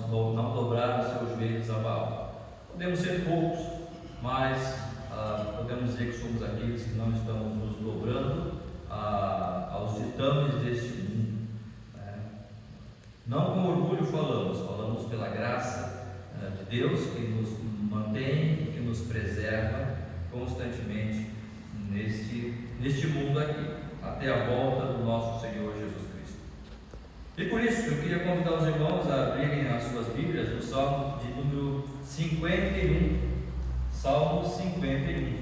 não dobraram seus joelhos a Baal. Podemos ser poucos, mas podemos dizer que somos aqueles que não estamos nos dobrando aos ditames deste mundo, né? Não com orgulho falamos pela graça de Deus, que nos mantém e que nos preserva constantemente neste mundo aqui, até a volta do nosso Senhor Jesus Cristo. E por isso eu queria convidar os irmãos a abrirem as suas Bíblias no Salmo de número 51. Salmo 51.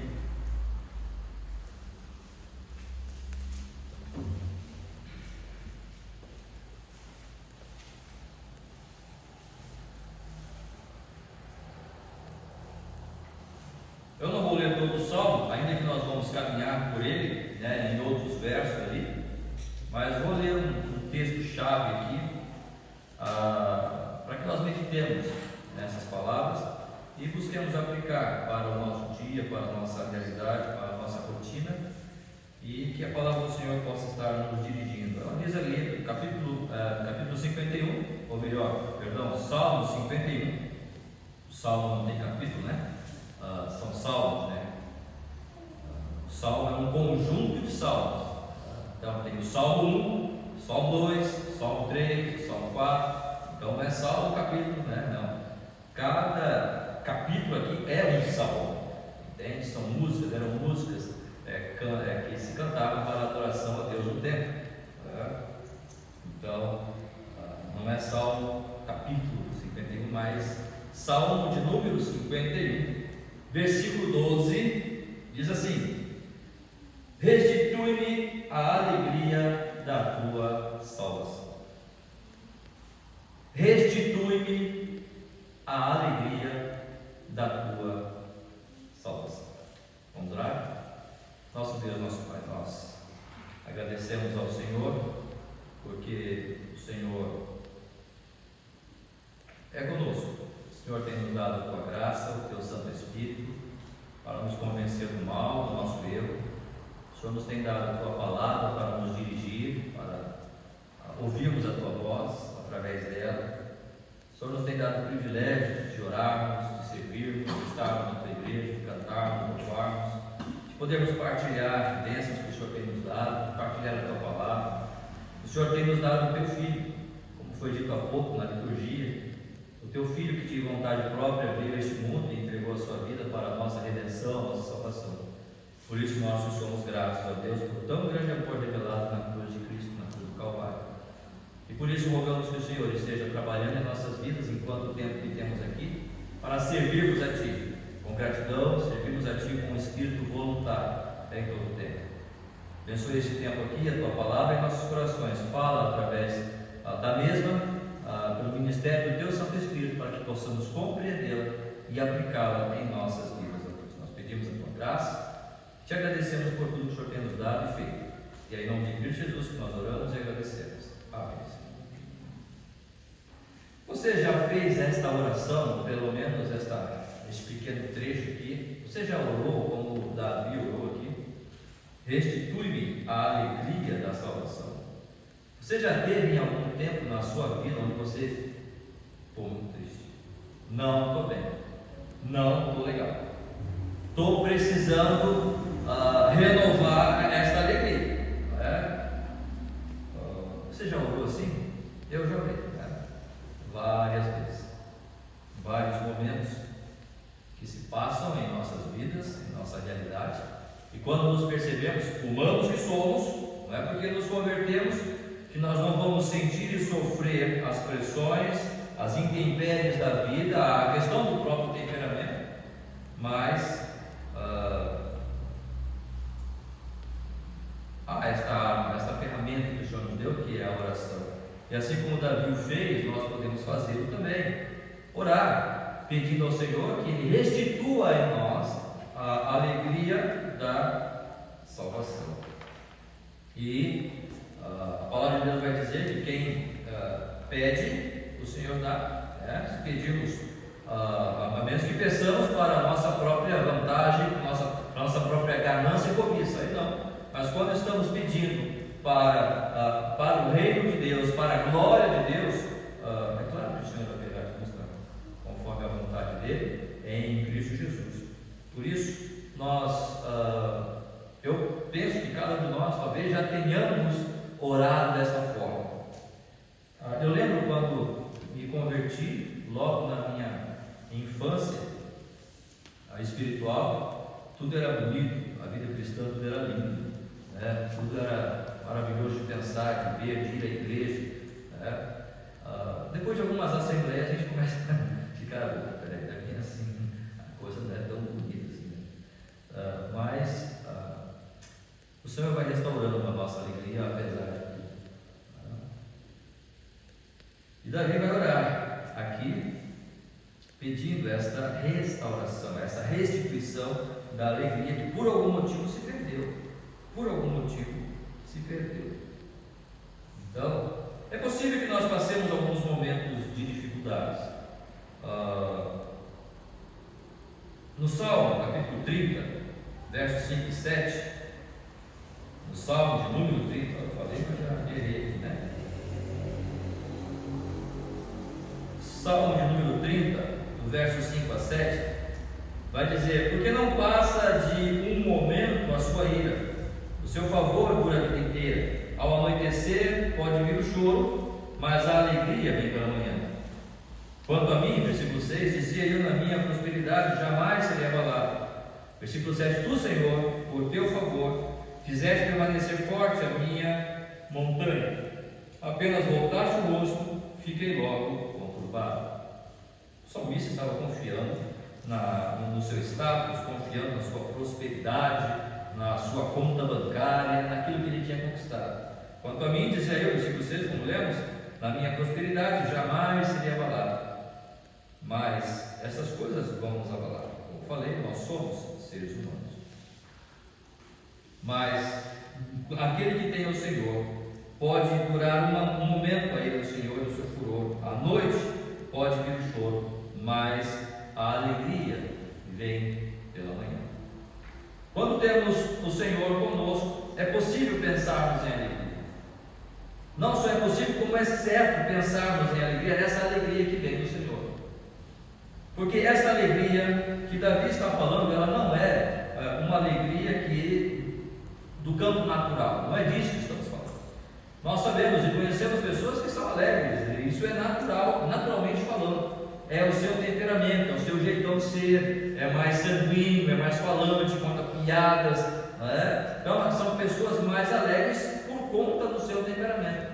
Eu não vou ler todo o Salmo, ainda que nós vamos caminhar por ele, né, em outros versos ali, mas vou ler um texto-chave aqui, para que nós meditemos nessas palavras e busquemos aplicar para o nosso dia, para a nossa realidade, para a nossa rotina, e que a palavra do Senhor possa estar nos dirigindo. Ela diz ali, capítulo 51, ou melhor, perdão, Salmo 51. O Salmo não tem capítulo, né? São salmos, né? O salmo é um conjunto de salmos. Então tem o Salmo 1, Salmo 2, Salmo 3, Salmo 4. Então não é salmo capítulo, né? Não. Cada capítulo aqui é um salmo. Entende? São músicas, eram músicas que se cantavam para a adoração a Deus no templo. Então não é salmo capítulo 51, mas Salmo de número 51. Versículo 12 diz assim: restitui-me a alegria da tua salvação. Restitui-me a alegria da tua salvação. Vamos orar? Nosso Deus, nosso Pai, nós agradecemos ao Senhor, porque o Senhor é conosco. O Senhor tem nos dado a tua graça, o teu Santo Espírito, para nos convencer do mal, do nosso erro. O Senhor nos tem dado a tua palavra para nos dirigir, para ouvirmos a tua voz através dela. O Senhor nos tem dado o privilégio de orarmos, de servirmos, de estarmos na tua igreja, de cantarmos, de louvarmos, de podermos partilhar bênçãos que o Senhor tem nos dado, de partilhar a tua palavra. O Senhor tem nos dado o teu Filho, como foi dito há pouco na liturgia. O teu Filho que de vontade própria veio a este mundo e entregou a sua vida para a nossa redenção, a nossa salvação. Por isso nós somos gratos a Deus por tão grande amor revelado na cruz de Cristo, na cruz do Calvário. E por isso rogamos que o Senhor esteja trabalhando em nossas vidas enquanto o tempo que temos aqui, para servirmos a Ti com gratidão, servirmos a Ti com um espírito voluntário em todo o tempo. Abençoe este tempo aqui, a Tua palavra em nossos corações. Fala através da mesma, pelo ministério do Teu Santo Espírito, para que possamos compreendê-la e aplicá-la em nossas vidas. Nós pedimos a Tua graça, te agradecemos por tudo que o Senhor tem nos dado e feito. E aí, em nome de Cristo Jesus, que nós oramos e agradecemos. Amém. Você já fez esta oração, pelo menos este pequeno trecho aqui? Você já orou como Davi orou aqui? Restitui-me a alegria da salvação. Você já teve em algum tempo na sua vida onde você ficou muito triste? Não estou bem, não estou legal, estou precisando renovar esta alegria, não é? Você já orou assim? Eu já orei, né? Várias vezes, vários momentos que se passam em nossas vidas, em nossa realidade, e quando nos percebemos, humanos que somos, não é porque nos convertemos que nós não vamos sentir e sofrer as pressões, as intempéries da vida, a questão do próprio temperamento, mas há esta ferramenta que o Senhor nos deu, que é a oração. E assim como Davi o fez, nós podemos fazê-lo também. Orar, pedindo ao Senhor que Ele restitua em nós a alegria da salvação. E a palavra de Deus vai dizer que quem pede, o Senhor dá. Se pedimos, a menos que peçamos para a nossa própria vantagem, para a nossa própria ganância e cobiça, aí não. Mas quando estamos pedindo para o reino de Deus, para a glória de Deus, é claro que o Senhor haverá dele em Cristo Jesus. Por isso, eu penso que cada um de nós talvez já tenhamos orado dessa forma. Eu lembro quando me converti, logo na minha infância espiritual, tudo era bonito, a vida cristã tudo era lindo, né? Tudo era maravilhoso de pensar, de ver, de ir à igreja, né? Depois de algumas assembleias a gente começa a ficar, peraí, daqui assim, a coisa não é tão bonita assim, né? Mas o Senhor vai restaurando a nossa alegria, apesar de tudo. E Davi vai orar aqui, pedindo esta restauração, essa restituição da alegria que por algum motivo se perdeu. Por algum motivo se perdeu. Então, é possível que nós passemos alguns momentos de dificuldades. No Salmo, capítulo 30, versos 5 e 7, no Salmo de número 30, eu falei, mas já errei aqui, né? Salmo de número 30, do verso 5 a 7, vai dizer: porque não passa de um momento a sua ira, o seu favor dura a vida inteira. Ao anoitecer pode vir o choro, mas a alegria vem pela manhã. Quanto a mim, versículo 6, dizia eu na minha prosperidade, jamais serei abalado. Versículo 7, tu, Senhor, por teu favor, fizeste permanecer forte a minha montanha. Apenas voltaste o rosto, fiquei logo conturbado. O salmista estava confiando no seu status, confiando na sua prosperidade, na sua conta bancária, naquilo que ele tinha conquistado. Quanto a mim, dizia eu, versículo 6, como lemos, na minha prosperidade jamais seria abalado. Mas essas coisas vão nos abalar. Como falei, nós somos seres humanos. Mas aquele que tem o Senhor pode durar um momento a ele, o Senhor e o seu furor. À noite pode vir o choro, mas a alegria vem pela manhã. Quando temos o Senhor conosco, é possível pensarmos em alegria. Não só é possível, como é certo pensarmos em alegria, essa alegria que vem do Senhor. Porque essa alegria que Davi está falando, ela não é uma alegria do campo natural, não é disso que estamos falando. Nós sabemos e conhecemos pessoas que são alegres, e isso é natural, naturalmente falando. É o seu temperamento, é o seu jeitão de ser, é mais sanguíneo, é mais falante, conta piadas, né? Então são pessoas mais alegres por conta do seu temperamento.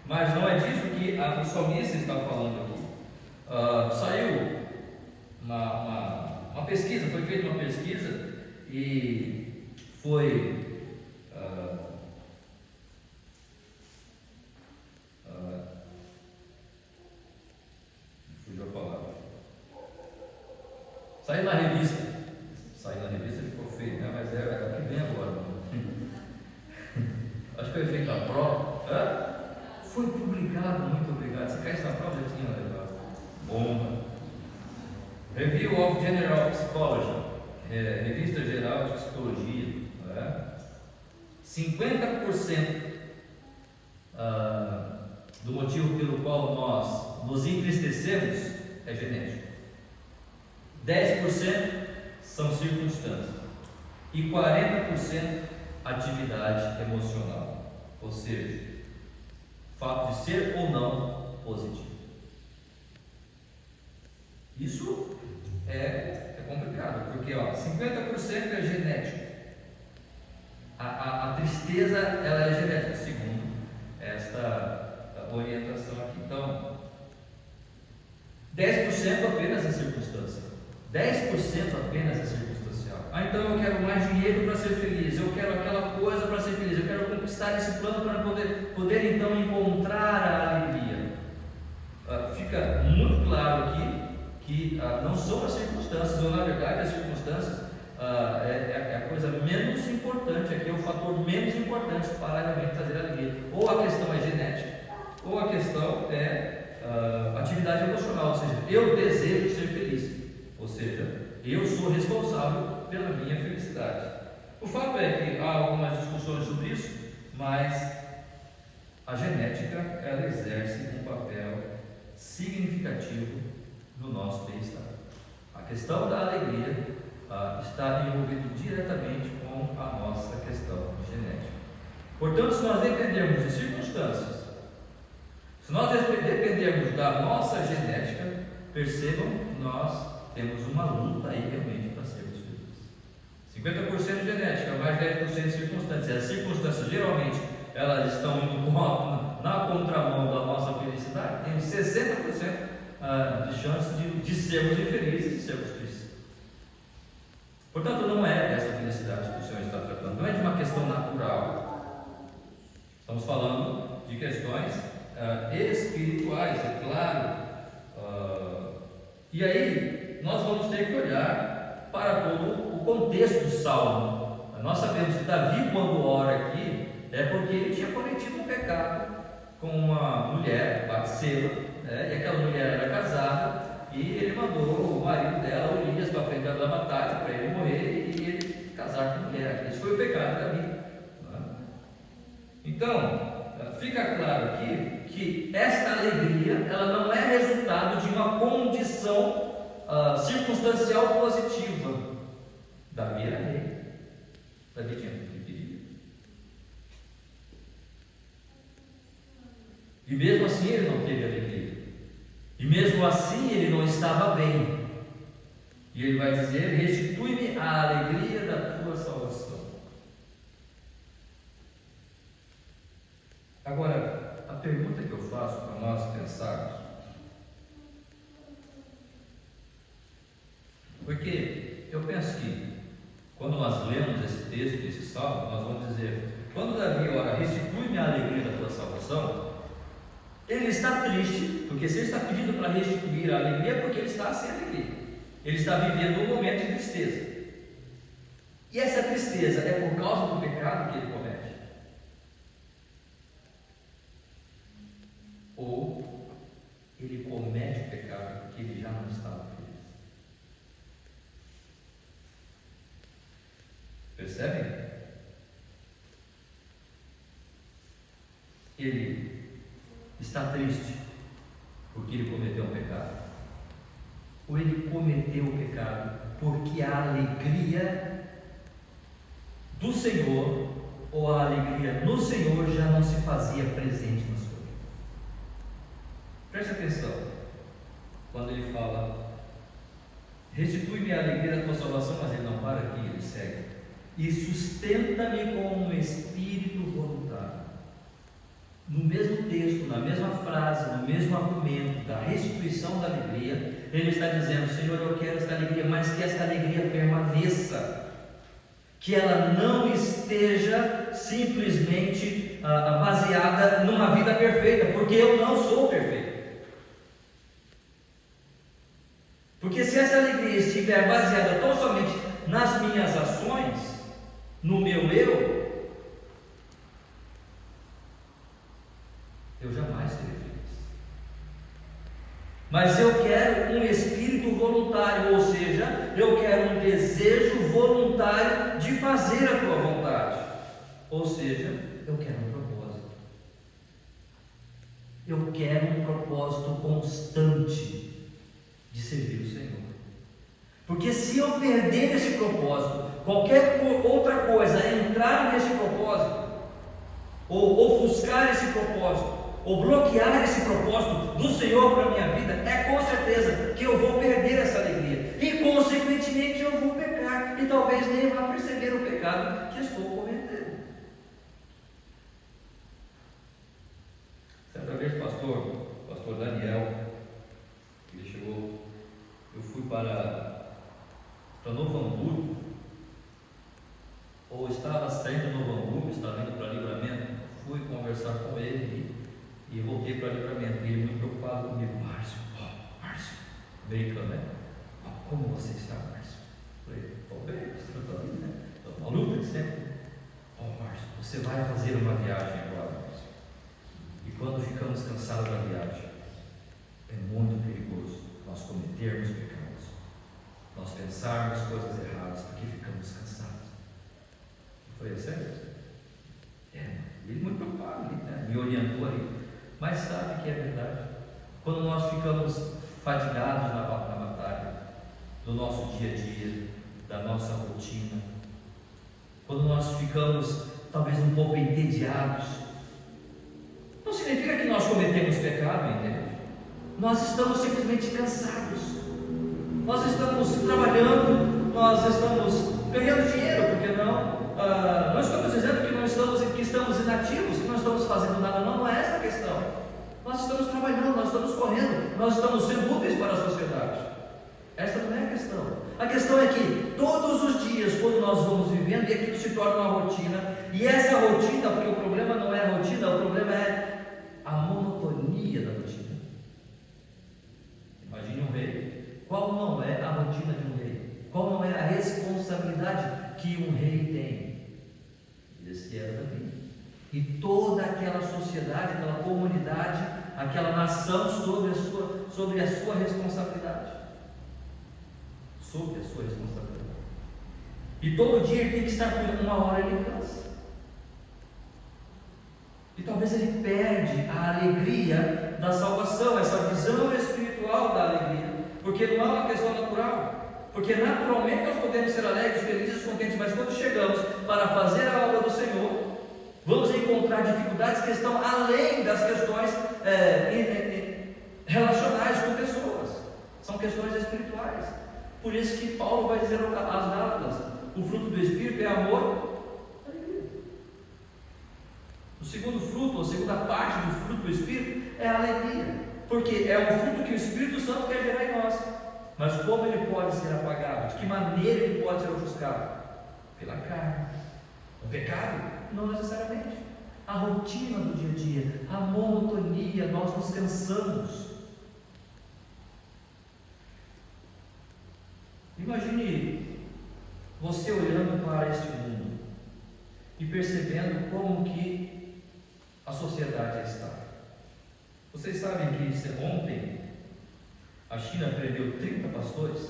Mas não é disso que o salmista está falando aqui. Saiu uma pesquisa, foi feita uma pesquisa e foi fugiu a palavra. Saiu na revista ficou feio, né? Mas é que vem agora. Acho que foi feita a prova. Foi publicado, muito obrigado. Se caísse na prova, já tinha levado. Bom. Review of General Psychology, Revista Geral de Psicologia, né? 50% do motivo pelo qual nós nos entristecemos é genético, 10% são circunstâncias e 40% atividade emocional, ou seja, fato de ser ou não positivo. Isso é complicado, porque 50% é genético. A tristeza ela é genética, segundo esta orientação aqui. Então, 10% apenas é circunstância, 10% apenas é circunstancial. Então eu quero mais dinheiro para ser feliz, eu quero aquela coisa para ser feliz, eu quero conquistar esse plano para poder então encontrar a alegria. Fica muito claro aqui que não são as circunstâncias, ou na verdade as circunstâncias é a coisa menos importante, aqui é o fator menos importante para realmente trazer alegria. Ou a questão é genética, ou a questão é atividade emocional, ou seja, eu desejo ser feliz, ou seja, eu sou responsável pela minha felicidade. O fato é que há algumas discussões sobre isso, mas a genética ela exerce um papel significativo no nosso bem-estar. A questão da alegria está envolvida diretamente com a nossa questão genética. Portanto, se nós dependermos de circunstâncias, se nós dependermos da nossa genética, percebam que nós temos uma luta aí realmente para sermos felizes. 50% genética, mais 10% circunstâncias. As circunstâncias geralmente elas estão indo na contramão da nossa felicidade. Temos 60% de chance de sermos infelizes, de sermos tristes. Portanto, não é dessa felicidade que o Senhor está tratando, não é de uma questão natural. Estamos falando de questões espirituais, é claro. E aí, nós vamos ter que olhar para todo o contexto do Salmo. Nós sabemos que Davi, quando ora aqui, é porque ele tinha cometido um pecado com uma mulher, Batseba, e aquela mulher era casada, e ele mandou o marido dela, Urias, para frente da batalha, para ele morrer e ele casar com a mulher. Esse foi o pecado de Davi. Então, fica claro aqui que esta alegria ela não é resultado de uma condição circunstancial positiva. Davi era rei. Davi tinha tudo que queria. E mesmo assim ele não teve alegria. E mesmo assim ele não estava bem. E ele vai dizer: restitui-me a alegria da tua salvação. Agora, a pergunta que eu faço para nós pensarmos, porque eu penso que quando nós lemos esse texto, esse salmo, nós vamos dizer: quando Davi ora, restitui-me a alegria da tua salvação, ele está triste, porque se ele está pedindo para restituir a alegria, é porque ele está sem alegria, ele está vivendo um momento de tristeza, e essa tristeza é por causa do pecado que ele comete, ou ele comete o pecado porque ele já não estava feliz? Percebem? Ele está triste porque ele cometeu um pecado, ou ele cometeu o pecado porque a alegria do Senhor, ou a alegria no Senhor já não se fazia presente na sua vida? Preste atenção, quando ele fala: restitui-me a alegria da tua salvação, mas ele não para aqui, ele segue: e sustenta-me com um espírito voluntário. No mesmo texto, na mesma frase, no mesmo argumento da restituição da alegria, ele está dizendo: Senhor, eu quero esta alegria, mas que esta alegria permaneça, que ela não esteja simplesmente baseada numa vida perfeita, porque eu não sou perfeito. Porque se essa alegria estiver baseada tão somente nas minhas ações, no meu eu jamais serei feliz. Mas eu quero um espírito voluntário, ou seja, eu quero um desejo voluntário de fazer a tua vontade. Ou seja, eu quero um propósito. Eu quero um propósito constante de servir o Senhor. Porque se eu perder esse propósito, qualquer outra coisa entrar nesse propósito, ou ofuscar esse propósito, ou bloquear esse propósito do Senhor para a minha vida, é com certeza que eu vou perder essa alegria, e consequentemente eu vou pecar, e talvez nem vá perceber o pecado que estou cometendo. Certa vez, pastor Daniel, ele chegou, eu fui para Novo Hamburgo, ou estava saindo de Novo Hamburgo, estava indo para Livramento, fui conversar com ele e voltei para Livramento, e ele muito preocupado comigo: Márcio, americano, né? Como você está, Márcio? Eu falei: estou bem, você está bem, né? Estou na luta sempre. Márcio, você vai fazer uma viagem agora, Márcio, e quando ficamos cansados da viagem, é muito perigoso nós cometermos pecados, nós pensarmos coisas erradas, porque ficamos cansados. Eu falei: sério? Ele muito preocupado ali, né? Me orientou ali. Mas sabe que é verdade? Quando nós ficamos fadigados na batalha, do nosso dia a dia, da nossa rotina. Quando nós ficamos talvez um pouco entediados, não significa que nós cometemos pecado, entende? Nós estamos simplesmente cansados. Nós estamos trabalhando, nós estamos ganhando dinheiro, por que não? Não estamos dizendo que estamos inativos, que não estamos fazendo nada, não é essa a questão. Nós estamos trabalhando, nós estamos correndo, nós estamos sendo úteis para a sociedade. Essa não é a questão. A questão é que todos os dias, quando nós vamos vivendo, e aquilo se torna uma rotina, e essa rotina, porque o problema não é a rotina, o problema é a monotonia da rotina. Imagine um rei. Qual não é a rotina de um rei? Qual não é a responsabilidade que um rei tem? Esse era Davi. E toda aquela sociedade, aquela comunidade, aquela nação sobre a sua responsabilidade. Sobre a sua responsabilidade. E todo dia ele tem que estar com uma hora ele cansa. E talvez ele perde a alegria da salvação, essa visão espiritual da alegria, porque não é uma questão natural, porque naturalmente nós podemos ser alegres, felizes, contentes, mas quando chegamos para fazer a obra do Senhor, vamos encontrar dificuldades que estão além das questões relacionais com pessoas, são questões espirituais. Por isso que Paulo vai dizer às Gálatas: o fruto do Espírito é amor. O segundo fruto, a segunda parte do fruto do Espírito é a alegria, porque é um fruto que o Espírito Santo quer gerar em nós. Mas como ele pode ser apagado? De que maneira ele pode ser ofuscado? Pela carne. O pecado? Não necessariamente. A rotina do dia a dia, a monotonia, nós nos cansamos. Imagine você olhando para este mundo e percebendo como que a sociedade está. Vocês sabem que ontem a China prendeu 30 pastores,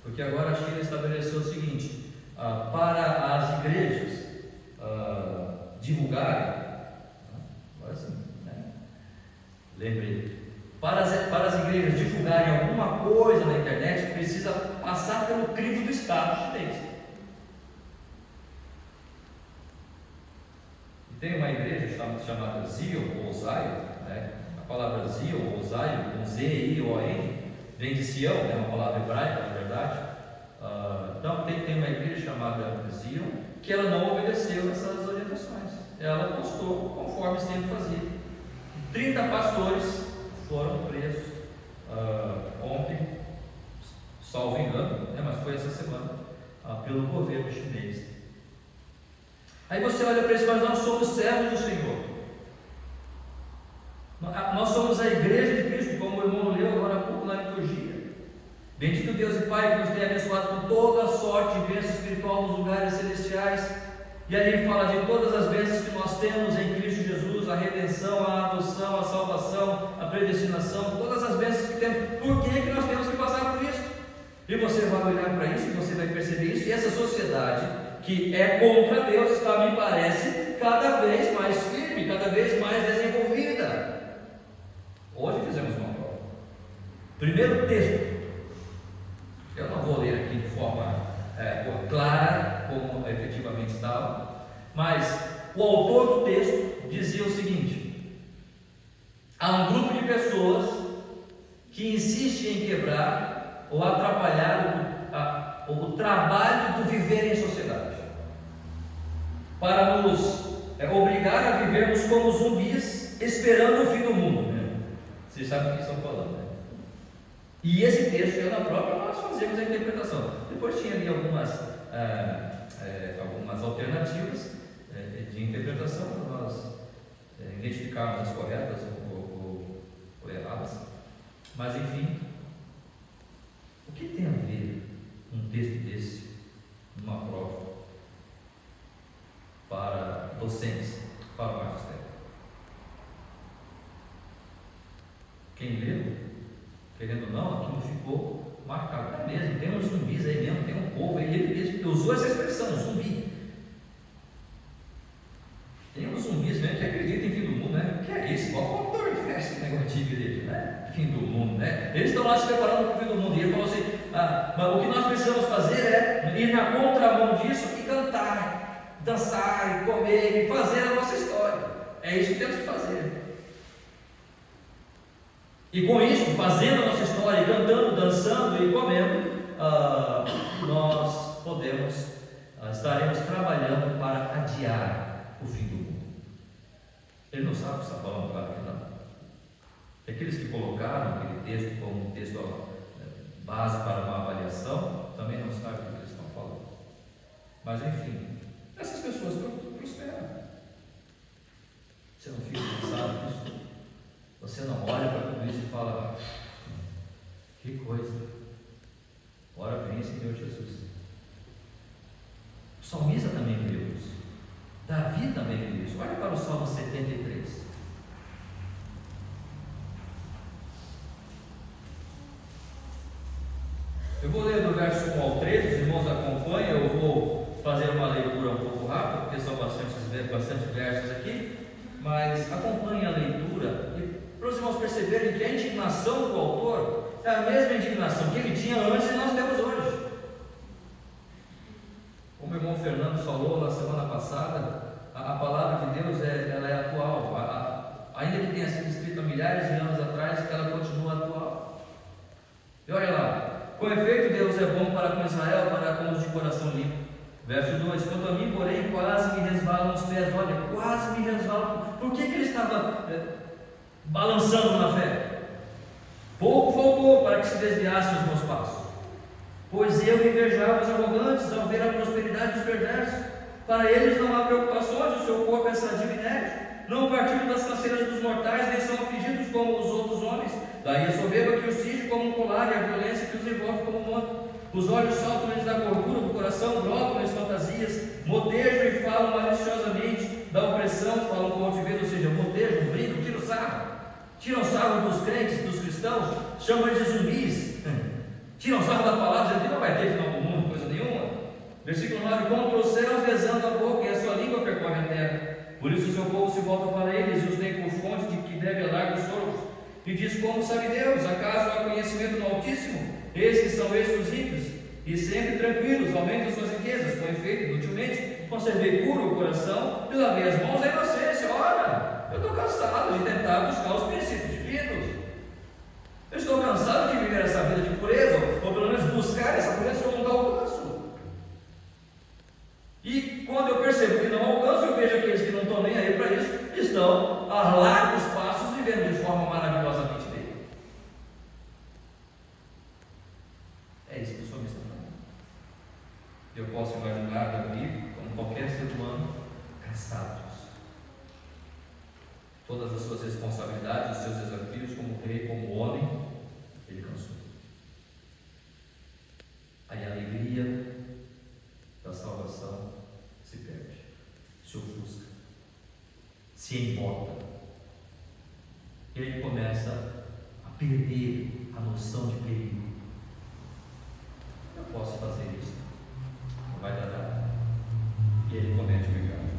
porque agora a China estabeleceu o seguinte: para as igrejas divulgarem, agora sim, né? Lembrei, para as igrejas divulgarem alguma coisa na internet, precisa passar pelo crivo do Estado chinês. Tem uma igreja chamada Zion ou Zion, né? A palavra Zion ou Zion, com Z-I-O-N, vem de Sião, é uma palavra hebraica, na verdade. Então tem uma igreja chamada Zion, que ela não obedeceu essas orientações. Ela postou conforme sempre fazia. 30 pastores foram presos ontem, salvo engano, mas foi essa semana, pelo governo chinês. Aí você olha para isso, mas nós somos servos do Senhor. Nós somos a igreja de Cristo, como o irmão leu agora há pouco na liturgia. Bendito Deus e Pai que nos tem abençoado com toda a sorte de bênção espiritual nos lugares celestiais. E ali fala de todas as bênçãos que nós temos em Cristo Jesus, a redenção, a adoção, a salvação, a predestinação, todas as bênçãos que temos. Por que nós temos que passar por isso? E você vai olhar para isso, e você vai perceber isso, e essa sociedade que é contra Deus está, me parece, cada vez mais firme, cada vez mais desenvolvida. Hoje fizemos uma prova. Primeiro texto, eu não vou ler aqui de forma clara, como efetivamente estava, mas o autor do texto dizia o seguinte: há um grupo de pessoas que insiste em quebrar ou atrapalhar o trabalho do viver em sociedade, para nos obrigar a vivermos como zumbis, esperando o fim do mundo, né? Vocês sabem o que estão falando, né? E esse texto é na própria, nós fazemos a interpretação. Depois tinha ali algumas alternativas de interpretação para nós identificarmos as corretas ou erradas. Mas enfim, o que tem a ver um texto desse numa prova para docentes, para o magistério? Quem leu, querendo ou não, aquilo ficou marcado. É mesmo, tem uns zumbis aí mesmo, tem um povo aí, ele usou essa expressão, zumbi. Tem uns zumbis mesmo que acreditam em fim do mundo, né? O que é isso? Qual o autor fecha esse negócio de igreja, né? Fim do mundo, né? Eles estão lá se preparando para o fim do mundo. E ele falou assim: Mas o que nós precisamos fazer é ir na contramão disso e cantar, dançar, e comer, e fazer a nossa história. É isso que temos que fazer. E com isso, fazendo a nossa história, cantando, dançando e comendo, nós estaremos trabalhando para adiar o fim do mundo. Ele não sabe o que está falando, claro que não. E aqueles que colocaram aquele texto como um texto base para uma avaliação, também não sabem o que eles estão falando. Mas enfim, essas pessoas prosperam. Você não fica cansado disso? Você não olha para tudo isso e fala: que coisa, ora vem Senhor Jesus. O salmista também viu isso, Davi também viu isso. Olha para o Salmo 73. Eu vou ler do verso 1 ao 13, os irmãos acompanham. Eu vou fazer uma leitura um pouco rápida, porque são bastante versos aqui, mas acompanhem a leitura para os irmãos perceberem que a indignação do autor é a mesma indignação que ele tinha antes e nós temos hoje. Como o irmão Fernando falou na semana passada, a palavra de Deus ela é atual, ainda que tenha sido escrita há milhares de anos atrás, ela continua atual. E olha lá: com efeito, Deus é bom para com Israel, para com os de coração limpo. Verso 2: quanto a mim, porém, quase me resvalam os pés. Olha, quase me resvalam. Por que ele estava balançando na fé? Pouco faltou para que se desviassem os meus passos, pois eu invejava os arrogantes ao ver a prosperidade dos perversos. Para eles não há preocupações, o seu corpo é sadio e inerte. Não partilham das canseiras dos mortais, nem são afligidos como os outros homens. Daí a soberba que os cinge como um colar, e a violência que os envolve como um manto. Os olhos saltam-lhes da gordura do coração, brocam-lhes fantasias, motejam e falam maliciosamente, da opressão falam com altivez, ou seja, motejam, brincam, tiram sarro dos crentes, dos cristãos, chamam eles de zumbis, tiram sarro da palavra, dizendo que não vai ter final do mundo, coisa nenhuma. Versículo 9: contra os céus besando a boca, e a sua língua percorre a terra. Por isso o seu povo se volta para eles, e os tem por fonte de que deve a largos sorvos. E diz: como sabe Deus? Acaso há conhecimento no Altíssimo? Eis que são estes os ímpios, e sempre tranquilos, aumentam suas riquezas. Com efeito, inutilmente, conservei puro o coração e lavei as mãos da inocência. Ora, eu estou cansado de tentar buscar os princípios divinos. Eu estou cansado de viver essa vida de pureza, ou pelo menos buscar essa pureza que eu nunca alcanço. E quando eu percebo que não alcanço, eu vejo aqueles que não estão nem aí para isso, estão a largos passos vivendo de forma maravilhosamente bem. É isso que o salmista está falando. Eu posso imaginar Davi, como qualquer ser humano, cansado disso. Todas as suas responsabilidades, os seus desafios como rei, como homem, ele cansou. Aí a alegria da salvação se perde, se ofusca, se embota. E ele começa a perder a noção de perigo. Eu posso fazer isso, não vai dar nada. E ele comete o pecado.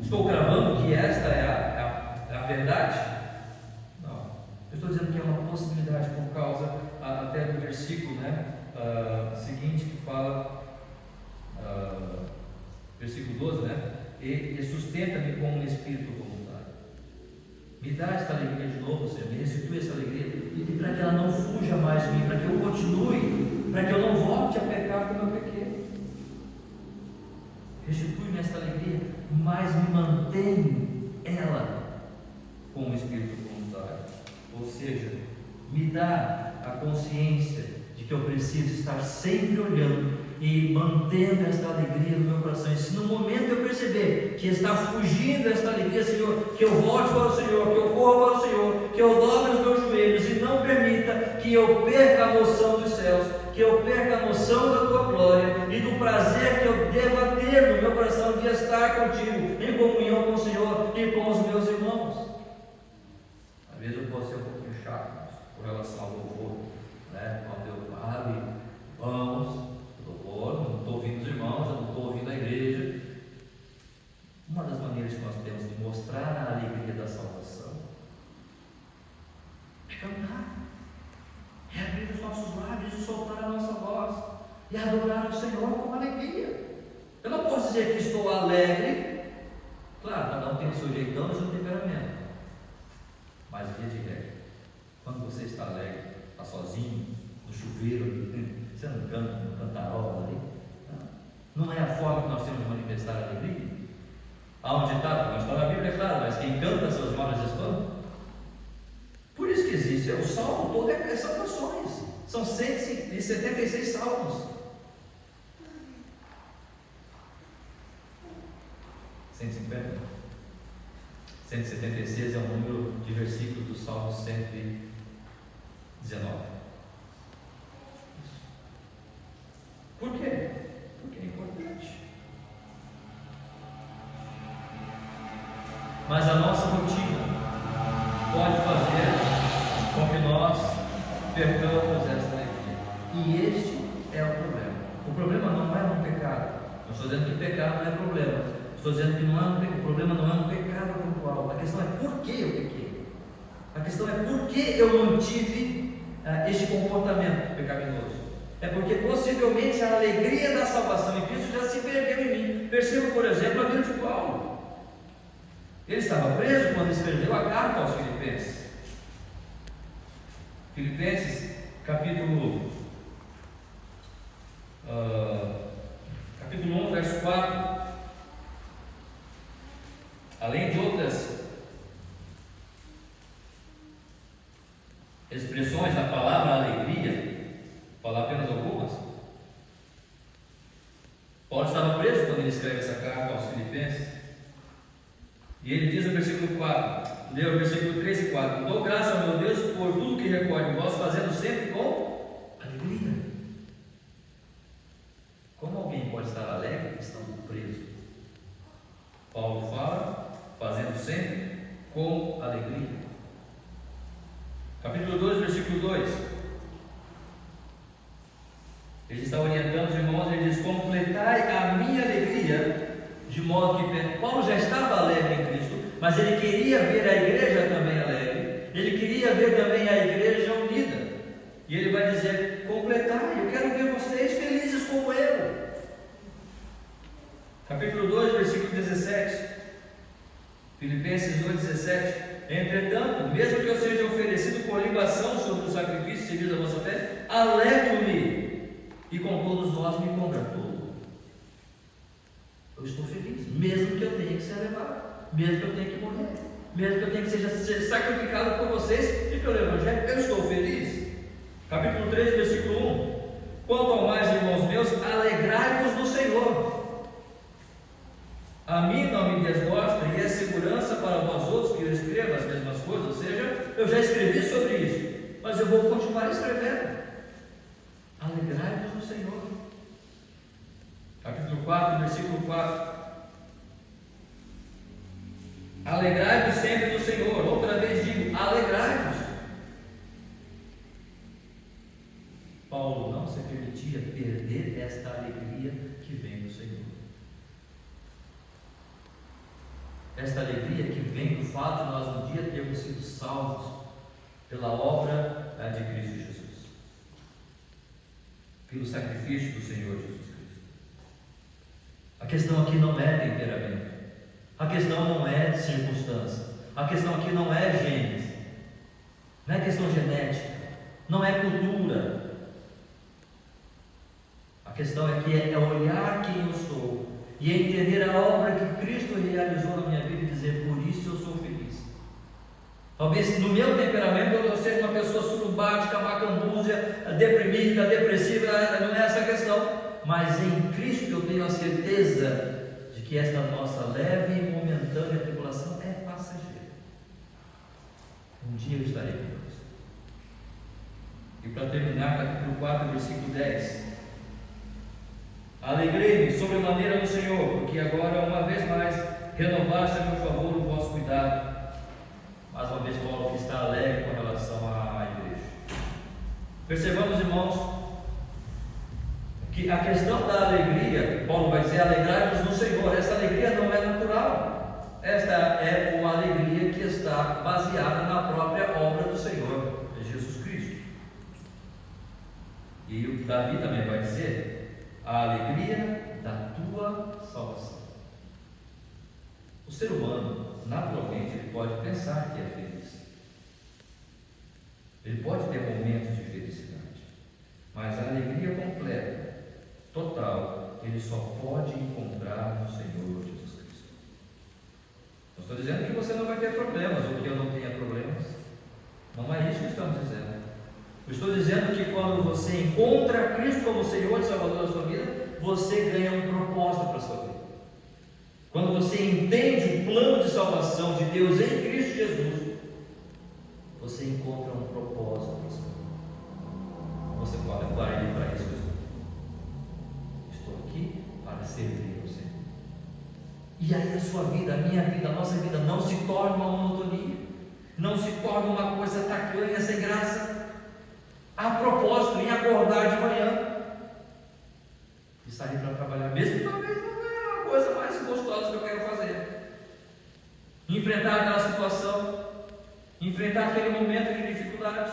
Estou cravando que esta é a verdade? Não. Eu estou dizendo que é uma possibilidade por causa até do versículo seguinte, que fala, versículo 12, e sustenta-me com um espírito voluntário. Me dá esta alegria de novo, Senhor, me restitui essa alegria, e para que ela não fuja mais de mim, para que eu continue, para que eu não volte a pecar como eu pequei. Restitui-me esta alegria, mas me mantém ela com um espírito voluntário. Ou seja, me dá a consciência de que eu preciso estar sempre olhando e mantendo esta alegria no meu coração. E se no momento eu perceber que está fugindo esta alegria, Senhor, que eu volte para o Senhor, que eu corra para o Senhor, que eu dobre os meus joelhos e não permita que eu perca a noção dos céus, que eu perca a noção da Tua glória e do prazer que eu deva ter no meu coração de estar contigo, em comunhão com o Senhor e com os meus irmãos. Às vezes eu posso ser um pouquinho chato com relação ao louvor, quando eu falo e vamos, louvor, não estou ouvindo os irmãos, eu não estou ouvindo a igreja. Uma das maneiras que nós temos de mostrar a alegria da salvação é cantar. é abrir os nossos lábios e soltar a nossa voz e adorar o Senhor com alegria. Eu não posso dizer que estou alegre, claro, cada um tem o seu jeitão e o seu temperamento, mas via de regra, quando você está alegre, está sozinho, no chuveiro, você não canta, não cantarola ali, não é a forma que nós temos de manifestar a alegria. Há um ditado, não está na Bíblia, é claro, mas quem canta seus males espanta. Por isso que existe, o salmo todo são canções, são 176 salmos. 150? 176 é o número de versículos do Salmo 119. Por quê? Porque é importante. Mas a nossa rotina pode fazer com que nós percamos essa alegria. E este é o problema. O problema não é um pecado. Não estou dizendo que pecado não é problema. Estou dizendo que o problema não é um pecado pontual. A questão é por que eu pequei. A questão é por que eu mantive este comportamento pecaminoso. É porque possivelmente a alegria da salvação em Cristo já se perdeu em mim. Perceba, por exemplo, a vida de Paulo. Ele estava preso quando escreveu a carta aos Filipenses. Filipenses, capítulo 1, verso 4. Além de outras expressões da palavra alegria, vou falar apenas algumas. Paulo estava preso quando ele escreve essa carta aos Filipenses. E ele diz no versículo 4, leu o versículo 3 e 4: dou graças ao meu Deus por tudo que recordo em vós, fazendo sempre com alegria. Como alguém pode estar alegre estando preso? Paulo fala, fazendo sempre com alegria. Capítulo 2, versículo 2. Ele está orientando os irmãos, ele diz: completai a minha alegria, de modo que Paulo já estava alegre em Cristo, mas ele queria ver a igreja também alegre, ele queria ver também a igreja unida, e ele vai dizer: completai, eu quero ver vocês felizes como eu. Capítulo 2, versículo 17, Filipenses 2,17: entretanto, mesmo que eu seja oferecido por libação sobre o sacrifício seguido da vossa fé, alegro-me, e com todos vós me congratulo. Eu estou feliz, mesmo que eu tenha que ser levado, mesmo que eu tenha que morrer, mesmo que eu tenha que ser sacrificado por vocês e pelo Evangelho, eu estou feliz. Capítulo 3, versículo 1: quanto ao mais, irmãos meus, alegrai-vos no Senhor. A mim não me desgosta e é segurança para vós outros que eu escreva as mesmas coisas, ou seja, eu já escrevi sobre isso, mas eu vou continuar escrevendo. Alegrai-vos no Senhor. Capítulo 4, versículo 4: alegrai-vos sempre no Senhor. Outra vez digo, alegrai-vos. Paulo não se permitia perder esta alegria que vem do Senhor. Esta alegria que vem do fato de nós um dia termos sido salvos pela obra de Cristo Jesus, pelo sacrifício do Senhor Jesus Cristo. A questão aqui não é temperamento, a questão não é circunstância, a questão aqui não é genes, não é questão genética, não é cultura. A questão aqui é olhar quem eu sou e entender a obra que Cristo realizou na minha vida e dizer: por isso eu sou feliz. Talvez no meu temperamento eu seja uma pessoa surumbática, macambúzia, deprimida, depressiva, não é essa a questão, mas em Cristo eu tenho a certeza de que esta nossa leve e momentânea tribulação é passageira. Um dia eu estarei com Cristo. E para terminar, capítulo 4, versículo 10: alegrei-me sobremaneira no Senhor, porque agora, uma vez mais, renovaste a meu favor o vosso cuidado. Mais uma vez, Paulo que está alegre com relação à igreja. Percebamos, irmãos, que a questão da alegria, Paulo vai dizer: alegrai-vos no Senhor. Essa alegria não é natural. Esta é uma alegria que está baseada na própria obra do Senhor Jesus Cristo. E o Davi também vai dizer: a alegria da tua salvação. O ser humano, naturalmente, ele pode pensar que é feliz. Ele pode ter momentos de felicidade, mas a alegria completa, total, ele só pode encontrar no Senhor Jesus Cristo. Não estou dizendo que você não vai ter problemas, ou que eu não tenha problemas. Não é isso que estamos dizendo. Eu estou dizendo que quando você encontra Cristo como Senhor e Salvador da sua vida, você ganha um propósito para a sua vida. Quando você entende o plano de salvação de Deus em Cristo Jesus, você encontra um propósito para a sua vida. Você pode falar ele para isso. Estou aqui para servir ao Senhor. E aí a sua vida, a minha vida, a nossa vida não se torna uma monotonia, não se torna uma coisa tacanha, sem graça. Há propósito em acordar de manhã e sair para trabalhar, mesmo que talvez não é a coisa mais gostosa que eu quero fazer. Enfrentar aquela situação, enfrentar aquele momento de dificuldade.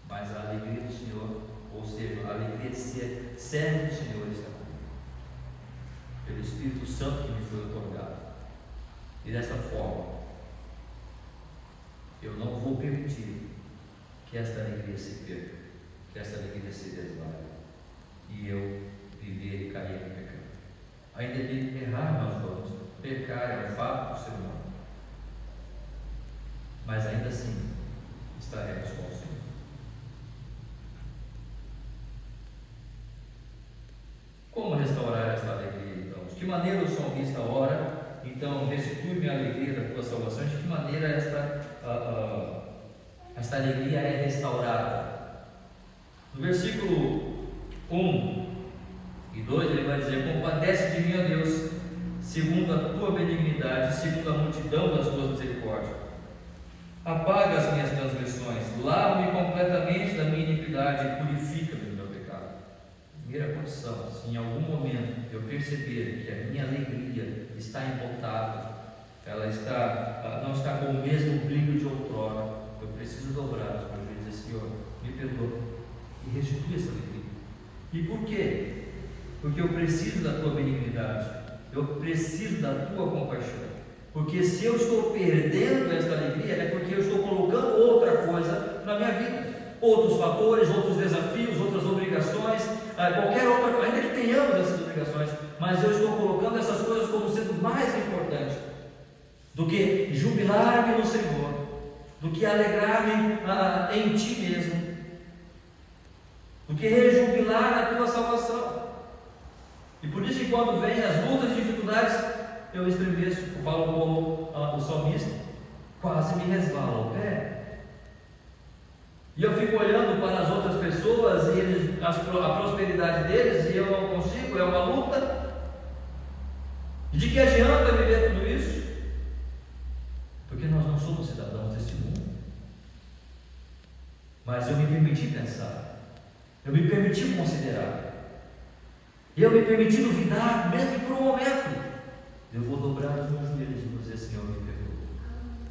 Mas a alegria do Senhor, ou seja, a alegria de ser servo do Senhor, está comigo, pelo Espírito Santo que me foi otorgado. E dessa forma, eu não vou permitir que esta alegria se perca, que esta alegria se desvaie, e eu viver e cair no pecado. Ainda que errar nós vamos, pecar é um fato do ser humano, mas ainda assim estaremos com o Senhor. Como restaurar esta alegria, então? De que maneira o salmista ora? Então, restitui-me a alegria da tua salvação. De que maneira esta alegria é restaurada? No versículo 1 e 2, ele vai dizer: compadece de mim, ó Deus, segundo a tua benignidade, segundo a multidão das tuas misericórdias. Apaga as minhas transgressões, lava-me completamente da minha iniquidade e purifica-me do meu pecado. Primeira condição: se em algum momento eu perceber que a minha alegria está impotável, ela não está com o mesmo brilho de outrora, eu preciso dobrar os meus joelhos e dizer: Senhor, me perdoa e restitui essa alegria. E por quê? Porque eu preciso da tua benignidade, eu preciso da tua compaixão. Porque se eu estou perdendo esta alegria, é porque eu estou colocando outra coisa na minha vida, outros fatores, outros desafios, outras obrigações, qualquer outra coisa, ainda que tenhamos essas obrigações, mas eu estou colocando essas coisas como sendo mais importantes do que jubilar-me no Senhor, do que alegrar-me em Ti mesmo, do que rejubilar na Tua salvação. E por isso que quando vem as lutas e dificuldades, eu estremeço, eu falo como o salmista, quase me resvala o pé. E eu fico olhando para as outras pessoas e a prosperidade deles, e eu não consigo, é uma luta. E de que adianta viver tudo isso? Porque nós não somos cidadãos deste mundo. Mas eu me permiti pensar, eu me permiti considerar, eu me permiti duvidar, mesmo que por um momento. Eu vou dobrar os meus joelhos e vou dizer: Senhor, me perdoa.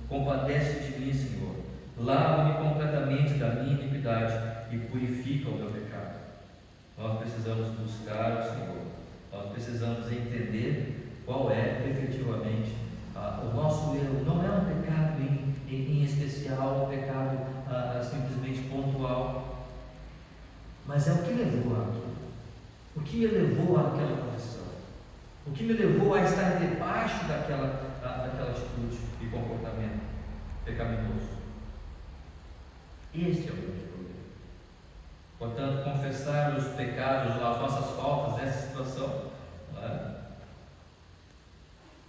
Compadece de mim, Senhor. Lava-me completamente da minha iniquidade e purifica o meu pecado. Nós precisamos buscar o Senhor. Nós precisamos entender qual é efetivamente o nosso erro. Não é um pecado em especial, um pecado simplesmente pontual, mas é o que levou àquilo. O que me levou àquela condição? O que me levou a estar debaixo daquela atitude e comportamento pecaminoso? Este é o grande problema. Portanto, confessar os pecados, as nossas faltas nessa situação, não é?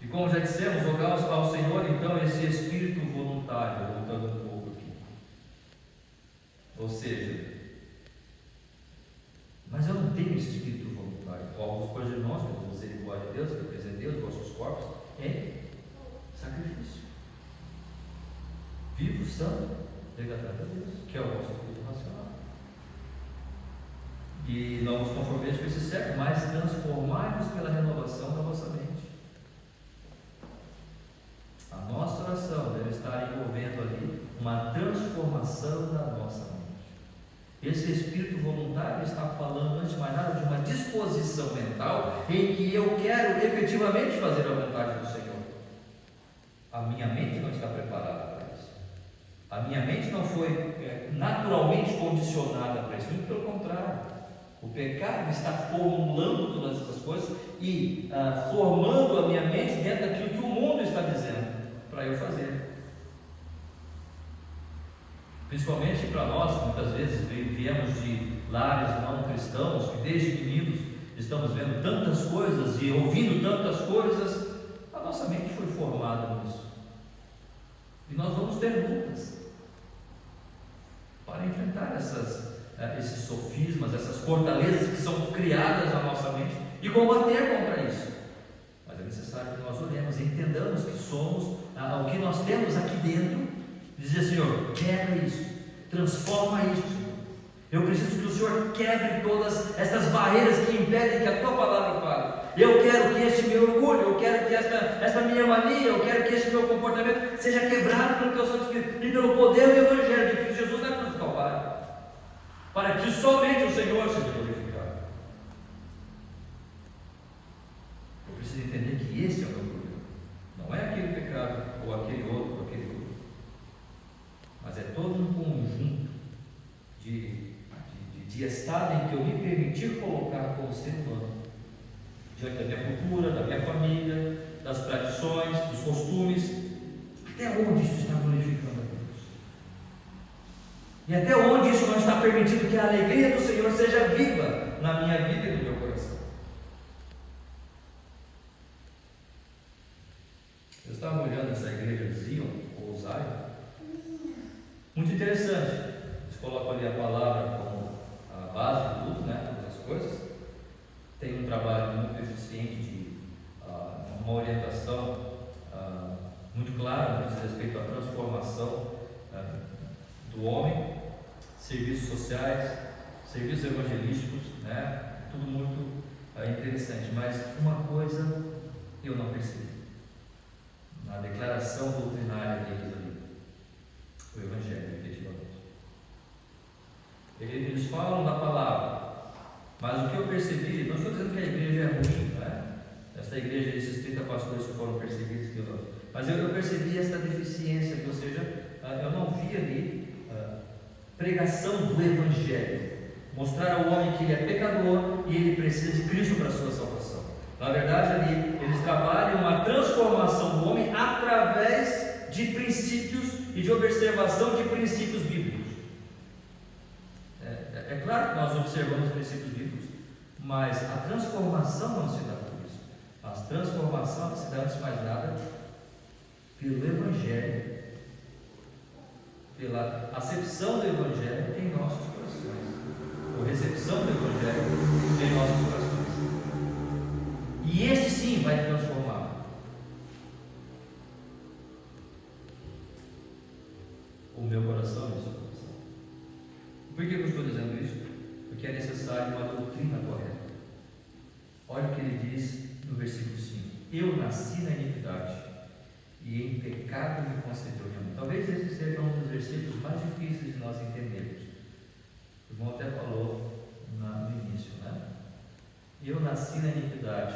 E como já dissemos, rogar ao Senhor então esse espírito voluntário, voltando um pouco aqui. Ou seja, mas eu não tenho esse espírito voluntário. Alguns coisas de nós, pela misericórdia de Deus, que apresentei os vossos corpos em sacrifício vivo, santo, agradável a Deus, que é o vosso culto racional. E não vos conformeis com esse século, mas transformai-vos pela renovação da vossa mente. A nossa oração deve estar envolvendo ali uma transformação da nossa mente. Esse espírito voluntário está falando, antes de mais nada, de uma disposição mental em que eu quero efetivamente fazer a vontade do Senhor. A minha mente não está preparada para isso. A minha mente não foi naturalmente condicionada para isso. Muito pelo contrário. O pecado está formulando todas essas coisas e formando a minha mente dentro daquilo que o mundo está dizendo para eu fazer. Principalmente para nós, muitas vezes viemos de lares não cristãos, que desde meninos estamos vendo tantas coisas e ouvindo tantas coisas, a nossa mente foi formada nisso. E nós vamos ter lutas para enfrentar esses sofismas, essas fortalezas que são criadas na nossa mente e combater contra isso. Mas é necessário que nós olhemos e entendamos que somos o que nós temos aqui dentro. Dizer: Senhor, quebra isso, transforma isso, Senhor. Eu preciso que o Senhor quebre todas essas barreiras que impedem que a Tua palavra fale. Eu quero que este meu orgulho, eu quero que esta minha mania, eu quero que este meu comportamento seja quebrado pelo Teu Santo Espírito e pelo poder do Evangelho de Cristo Jesus na cruz do Calvário, para que somente o Senhor seja glorificado. Eu preciso entender que esse é o meu problema. Não é aquele pecado, ou aquele outro, ou aquele outro. Mas é todo um conjunto de estado em que eu me permitir colocar como ser humano, diante da minha cultura, da minha família, das tradições, dos costumes, até onde isso está glorificando a Deus? E até onde isso não está permitindo que a alegria do Senhor seja viva na minha vida e no meu coração? Eu estava olhando essa igreja de Zion, ou Zion. Muito interessante. Eles colocam ali a palavra como a base de tudo, né? Todas as coisas. Tem um trabalho muito eficiente de uma orientação muito clara no que diz respeito à transformação do homem, serviços sociais, serviços evangelísticos, né? Tudo muito interessante. Mas uma coisa eu não percebi na declaração doutrinária deles ali. O Evangelho, efetivamente. Eles falam da palavra, mas o que eu percebi, não estou dizendo que a igreja é ruim, né? Esta igreja, esses 30 pastores que foram perseguidos, mas eu percebi esta deficiência, ou seja, eu não vi ali pregação do Evangelho, mostrar ao homem que ele é pecador e ele precisa de Cristo para a sua salvação. Na verdade, ali eles trabalham a transformação do homem através de princípios e de observação de princípios bíblicos. É claro que nós observamos princípios bíblicos, mas a transformação não se dá por isso. A transformação se dá, antes de mais nada, pelo Evangelho, pela acepção do Evangelho em nossos corações, ou recepção do Evangelho em nossos corações. E este sim vai transformar. O meu coração e o seu coração. Por que eu estou dizendo isso? Porque é necessário uma doutrina correta. Olha o que ele diz no versículo 5: Eu nasci na iniquidade, e em pecado me concedeu minha mãe. Talvez esse seja um dos versículos mais difíceis de nós entendermos. O irmão até falou no início, né? Eu nasci na iniquidade,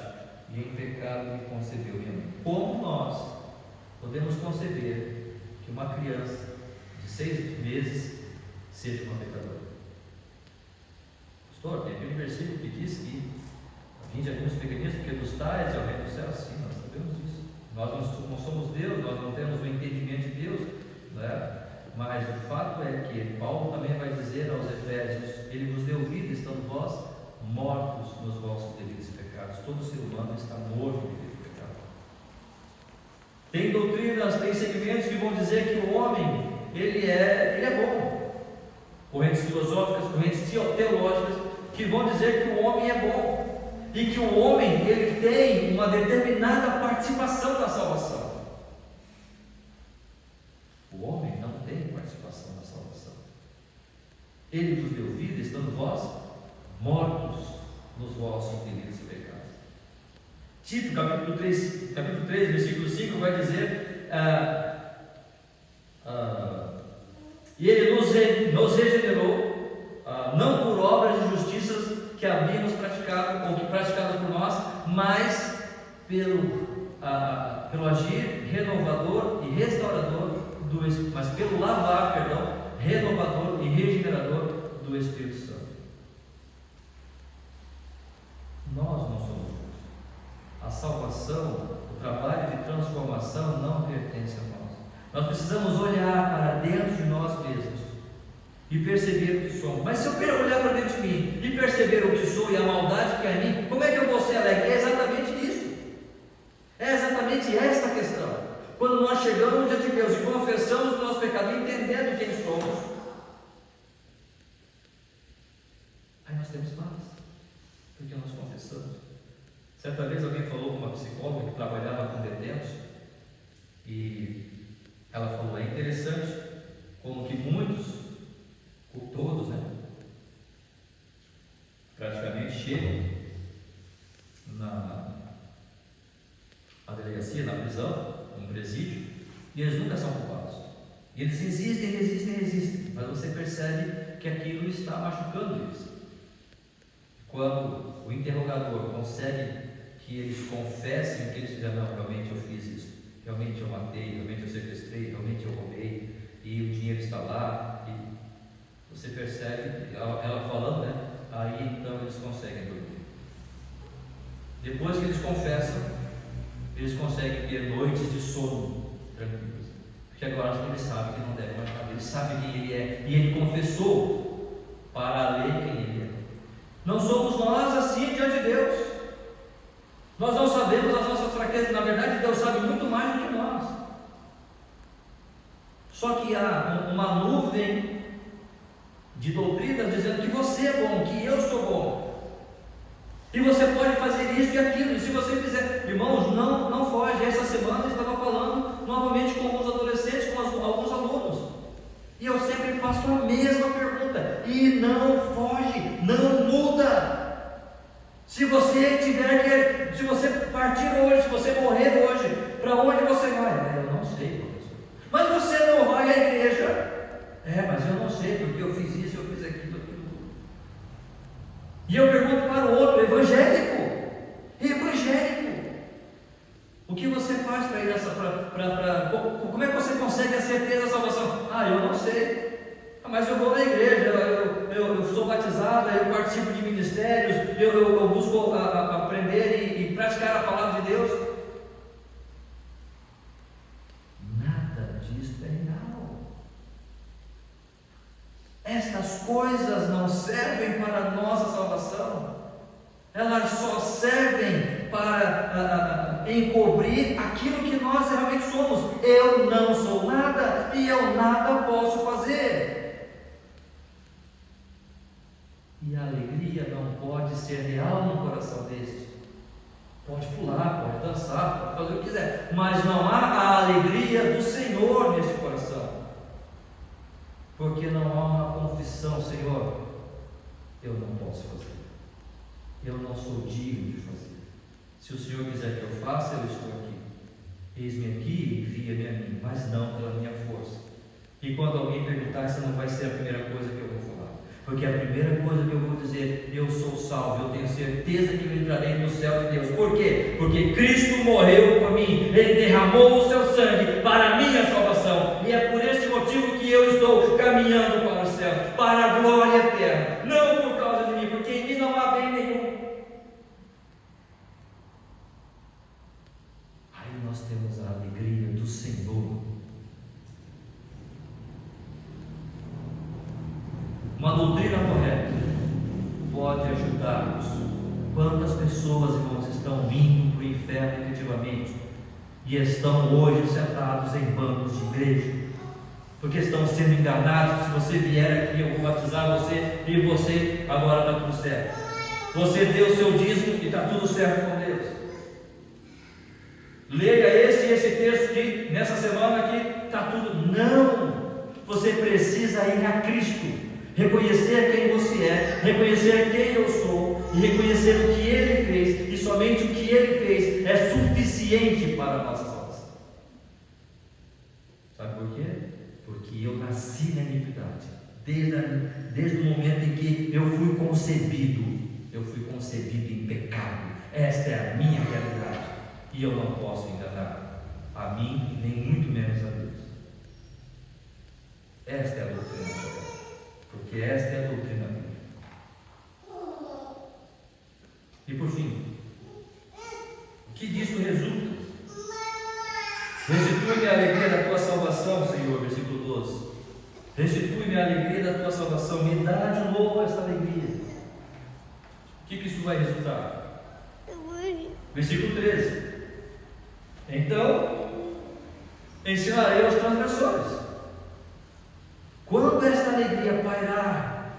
e em pecado me concebeu minha mãe. Como nós podemos conceber que uma criança de 6 meses seja uma pecadora? Pastor, tem aquele versículo que diz que vinde a mim os pequeninos, porque dos tais é o reino dos céus. Sim, nós sabemos isso. Nós não somos Deus, nós não temos o entendimento de Deus, né? Mas o fato é que Paulo também vai dizer aos Efésios: Ele vos deu vida, estando vós mortos nos vossos delitos e pecados. Todo ser humano está morto no delito e pecado. Tem doutrinas, tem segmentos que vão dizer que o homem ele é bom. Correntes filosóficas, correntes teológicas que vão dizer que o homem é bom e que o homem ele tem uma determinada participação na salvação. O homem não tem participação na salvação. Ele vos deu vida, estando vós mortos nos vossos delitos e pecados. Tito, capítulo 3, versículo 5, vai dizer: e ele nos regenerou não por obras de justiças que havíamos praticado, ou que praticadas por nós, mas pelo agir renovador e restaurador mas pelo lavar, renovador e regenerador do Espírito Santo. Nós não somos justos. A salvação, o trabalho de transformação não pertence a nós. Nós precisamos olhar para dentro de nós mesmos e perceber o que somos. Mas se eu olhar para dentro de mim e perceber o que sou e a maldade que é em mim, como é que eu vou ser alegre? É exatamente isso. É exatamente esta a questão. Quando nós chegamos diante de Deus e confessamos o nosso pecado, entendendo quem somos, aí nós temos paz, porque nós confessamos. Certa vez alguém falou com uma psicóloga que trabalhava com detentos, e ela falou: é interessante como que muitos, ou todos, praticamente chegam na delegacia, na prisão, no presídio, e eles nunca são culpados. E eles resistem, mas você percebe que aquilo está machucando eles. Quando o interrogador consegue que eles confessem o que eles fizeram: não, realmente eu fiz isso, realmente eu matei, realmente eu sequestrei, realmente eu roubei, e o dinheiro está lá, e você percebe, ela falando, aí então eles conseguem dormir. Depois que eles confessam, eles conseguem ter noites de sono tranquilos, porque agora eles sabem que não devem matar, eles sabem quem ele é, e ele confessou para a lei quem ele é. Não somos nós assim diante de Deus. Nós não sabemos as nossas fraquezas. Na verdade, Deus sabe muito mais do que nós. Só que há uma nuvem de doutrinas dizendo que você é bom, que eu sou bom, e você pode fazer isso e aquilo, e se você fizer, irmãos, não foge. Essa semana eu estava falando novamente com alguns adolescentes, com alguns alunos, e eu sempre faço a mesma pergunta: e não foge, não muda. Se você partir hoje, se você morrer hoje, para onde você vai? Eu não sei, professor. Mas você não vai à igreja? Mas eu não sei, porque eu fiz isso, eu fiz aquilo. E eu pergunto para o outro, evangélico, o que você faz para ir como é que você consegue a certeza da salvação? Eu não sei, mas eu vou na igreja, eu sou batizado, eu participo de ministérios, eu busco aprender e praticar a palavra de Deus. Nada disso é real. Estas coisas não servem para a nossa salvação, elas só servem para encobrir aquilo que nós realmente somos. Eu não sou nada e eu nada posso fazer. E a alegria não pode ser real num coração desse. Pode pular, pode dançar, pode fazer o que quiser, mas não há a alegria do Senhor nesse coração. Porque não há uma confissão: Senhor, eu não posso fazer, eu não sou digno de fazer. Se o Senhor quiser que eu faça, eu estou aqui. Eis-me aqui, envia-me a mim, mas não pela minha força. E quando alguém perguntar, essa não vai ser a primeira coisa que eu vou falar, porque a primeira coisa que eu vou dizer: eu sou salvo, eu tenho certeza que eu entrarei no céu de Deus. Por quê? Porque Cristo morreu por mim, Ele derramou o seu sangue para a minha salvação, e é por esse motivo que eu estou caminhando para o céu, para a glória eterna, não por causa de mim, porque em mim não há bem nenhum. Aí nós temos a alegria do Senhor. Uma doutrina correta pode ajudar-nos. Quantas pessoas, irmãos, estão indo para o inferno efetivamente e estão hoje sentados em bancos de igreja, porque estão sendo enganados: se você vier aqui, eu vou batizar você, e você agora está tudo certo. Você deu o seu dízimo e está tudo certo com Deus. Leia esse texto aqui, nessa semana aqui, está tudo. Não! Você precisa ir a Cristo, reconhecer quem você é, reconhecer quem eu sou e reconhecer o que Ele fez, e somente o que Ele fez é suficiente para a nossa salvação. Sabe por quê? Porque eu nasci na iniquidade desde o momento em que eu fui concebido em pecado. Esta é a minha realidade, e eu não posso enganar a mim, nem muito menos a Deus. Esta é a doutrina correta, porque esta é a doutrina bíblica. E por fim, o que disso resulta? Restitui-me a alegria da tua salvação, Senhor, versículo 12. Restitui-me a alegria da tua salvação, me dá de novo esta alegria. O que isso vai resultar? Versículo 13. Então ensinarei aos transgressores. Quando esta alegria pairar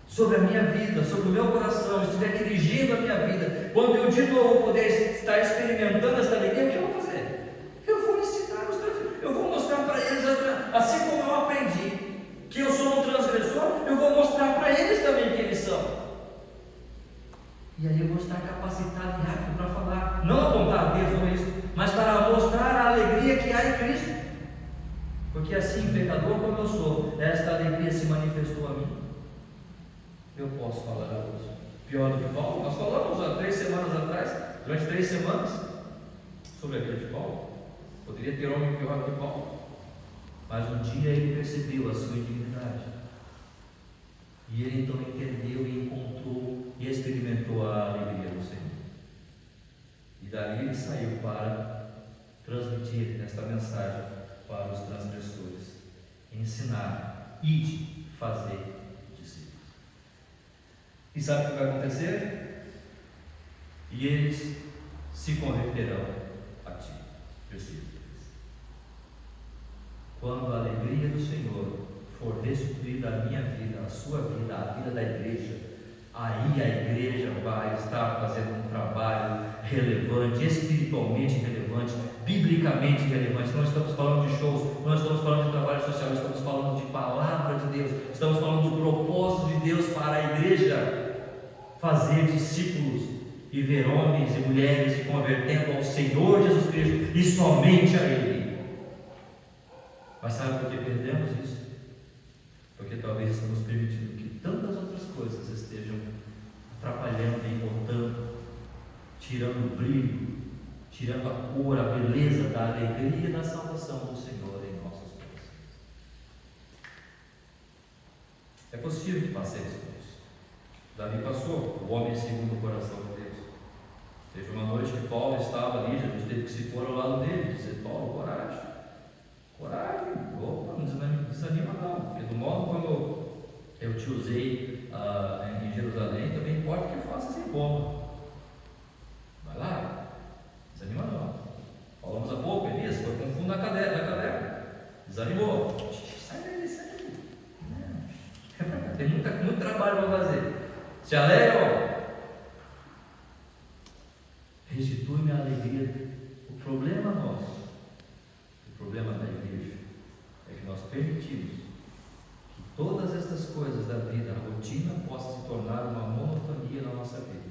sobre a minha vida, sobre o meu coração, estiver dirigindo a minha vida, quando eu de novo puder estar experimentando esta alegria, o que eu vou fazer? Eu vou ensinar os transgressores, eu vou mostrar para eles, assim como eu aprendi que eu sou um transgressor, eu vou mostrar para eles também que eles são. E aí eu vou estar capacitado e apto para falar, não apontar a Deus, não é isso, mas para mostrar a alegria que há em Cristo. Porque assim, pecador como eu sou, esta alegria se manifestou a mim. Eu posso falar a outros. Pior do que Paulo, nós falamos há 3 semanas atrás, durante 3 semanas, sobre a vida de Paulo. Poderia ter homem pior do que Paulo, mas um dia ele percebeu a sua indignidade, e ele então entendeu e encontrou e experimentou a alegria do Senhor. E dali ele saiu para transmitir esta mensagem para os transgressores, ensinar, ide fazer discípulos. E sabe o que vai acontecer? E eles se converterão a ti. Versículo 3. Quando a alegria do Senhor for restituída à minha vida, à sua vida, à vida da igreja, aí a igreja vai estar fazendo um trabalho relevante, espiritualmente relevante, biblicamente relevante. Não estamos falando de shows, não estamos falando de trabalho social, estamos falando de palavra de Deus, estamos falando do propósito de Deus para a igreja fazer discípulos e ver homens e mulheres se convertendo ao Senhor Jesus Cristo e somente a Ele. Mas sabe por que perdemos isso? Porque talvez estamos permitindo que tantas outras coisas estejam atrapalhando e botando, tirando o brilho, tirando a cor, a beleza da alegria e da salvação do Senhor em nossos corações. É possível que passemos por isso. Davi passou, o homem segundo o coração de Deus. Teve uma noite que Paulo estava ali, Jesus teve que se pôr ao lado dele e dizer: Paulo, coragem, opa, não desanima não, porque do modo como eu te usei em Jerusalém, também importa que eu faça em Roma. Vai lá, desanima não. Falamos há pouco, Elias foi com fundo na caverna, desanimou, sai daí. Tem muito trabalho para fazer. Se alegra, restitui-me a alegria. O problema nosso, o problema da igreja, é que nós permitimos que todas estas coisas da vida, a rotina, possa se tornar uma monotonia na nossa vida,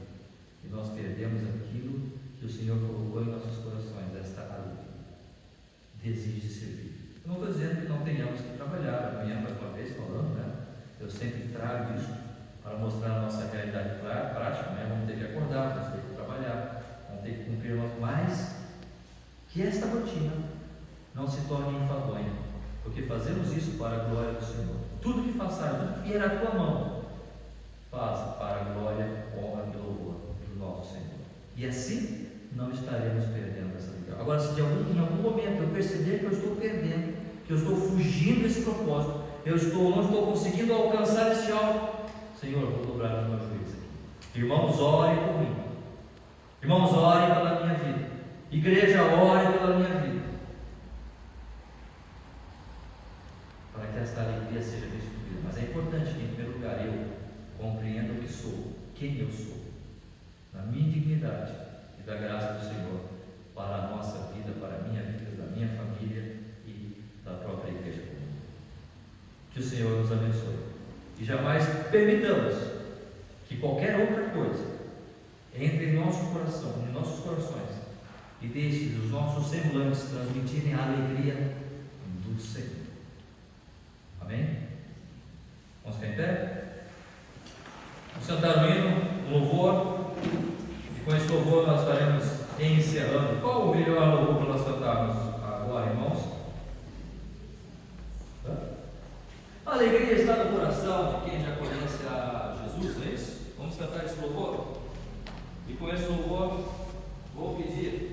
e nós perdemos aquilo que o Senhor colocou em nossos corações, esta alegria, desejo de servir. Eu não estou dizendo que não tenhamos que trabalhar. Amanhã, mais uma vez falando, né? Eu sempre trago isso para mostrar a nossa realidade prática, né? Vamos ter que acordar, vamos ter que trabalhar, vamos ter que cumprir, mas que esta rotina não se torne enfadonha, porque fazemos isso para a glória do Senhor. Tudo que façais, tudo que vier à tua mão, faz para a glória, honra e louvor do nosso Senhor. E assim não estaremos perdendo essa vida. Agora, se em algum momento eu perceber que eu estou perdendo, que eu estou fugindo desse propósito, não estou conseguindo alcançar esse alvo, Senhor, vou dobrar os meus joelhos aqui. Irmãos, orem por mim. Irmãos, orem pela minha vida. Igreja, orem pela minha vida, para que esta alegria seja restituída. Mas é importante que, em primeiro lugar, eu compreenda o que sou, quem eu sou, na minha dignidade e da graça do Senhor, para a nossa vida, para a minha vida, da minha família e da própria igreja comum. Que o Senhor nos abençoe e jamais permitamos que qualquer outra coisa entre em nosso coração, em nossos corações, e deixe os nossos semblantes transmitirem a alegria do Senhor. Amém? cantar um hino, um louvor, e com esse louvor nós estaremos encerrando. Qual o melhor louvor para nós cantarmos agora, irmãos? A alegria está no coração de quem já conhece a Jesus, é isso? Vamos cantar esse louvor? E com esse louvor, vou pedir